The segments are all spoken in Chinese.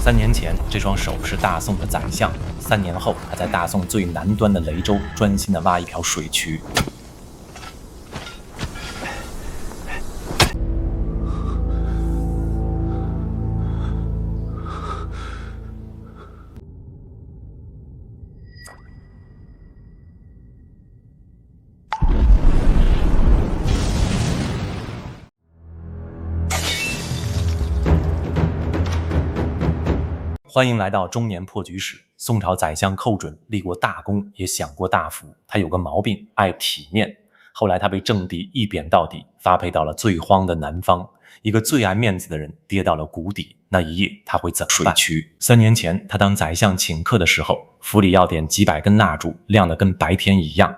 3年前，这双手是大宋的宰相；3年后，他在大宋最南端的雷州专心地挖一条水渠。欢迎来到中年破局史。宋朝宰相寇准立过大功，也享过大福。他有个毛病，爱体面。后来他被政敌一贬到底，发配到了最荒的南方。一个最爱面子的人跌到了谷底，那一夜他会怎么办？3年前，他当宰相请客的时候，府里要点几百根蜡烛，亮得跟白天一样。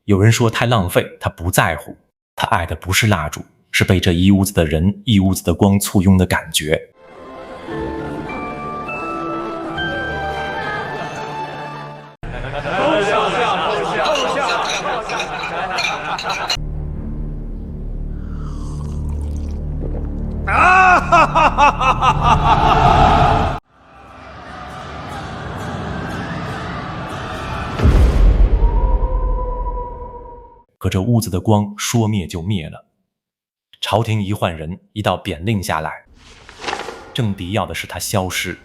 有人说太浪费，他不在乎。他爱的不是蜡烛，是被这一屋子的人、一屋子的光簇拥的感觉。可这屋子的光说灭就灭了。朝廷一换人，一道贬令下来，政敌要的是他消失，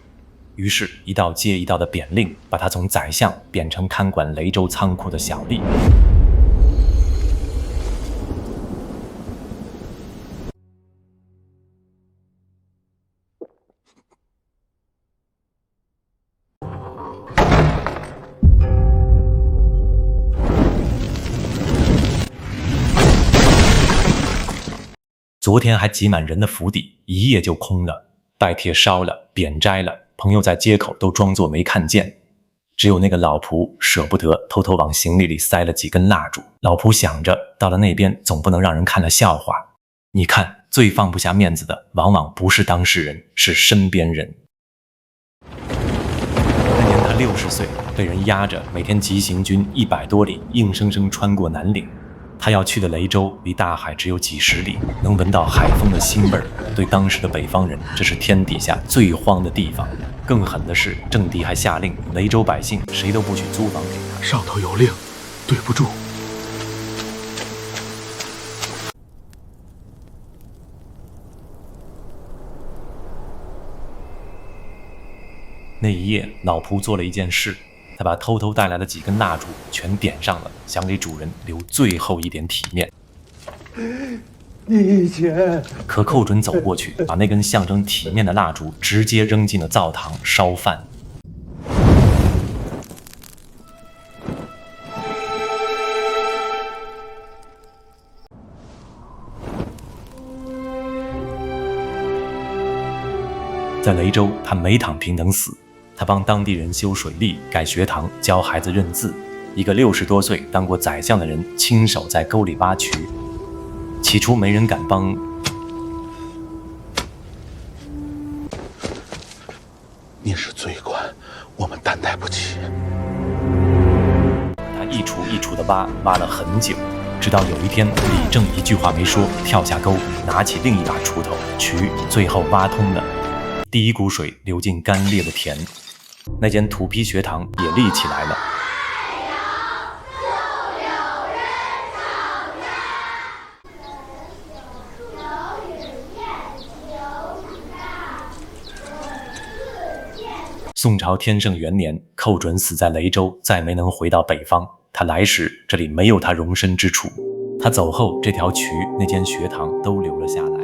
于是一道接一道的贬令，把他从宰相贬成看管雷州仓库的小吏。昨天还挤满人的府邸，一夜就空了，拜帖烧了，匾摘了，朋友在街口都装作没看见。只有那个老仆舍不得，偷偷往行李里塞了几根蜡烛。老仆想着，到了那边总不能让人看了笑话。你看，最放不下面子的，往往不是当事人，是身边人。那年他60岁，被人押着，每天急行军100多里，硬生生穿过南岭。他要去的雷州离大海只有几十里，能闻到海风的腥味儿。对当时的北方人，这是天底下最荒的地方。更狠的是，政敌还下令，雷州百姓谁都不许租房给他。上头有令，对不住。那一夜，老仆做了一件事。他把偷偷带来的几根蜡烛全点上了，想给主人留最后一点体面。你姐，可寇准走过去，把那根象征体面的蜡烛直接扔进了灶堂烧饭。在雷州，他没躺平等死。他帮当地人修水利、盖学堂、教孩子认字。一个60多岁当过宰相的人，亲手在沟里挖渠。起初没人敢帮，你是罪官，我们担待不起。他一锄一锄地挖，挖了很久，直到有一天，李正一句话没说，跳下沟，拿起另一把锄头，渠最后挖通了。第一股水流进干裂的田。那间土坯学堂也立起来了。宋朝天圣元年，寇准死在雷州，再没能回到北方。他来时，这里没有他容身之处。他走后，这条渠、那间学堂都留了下来。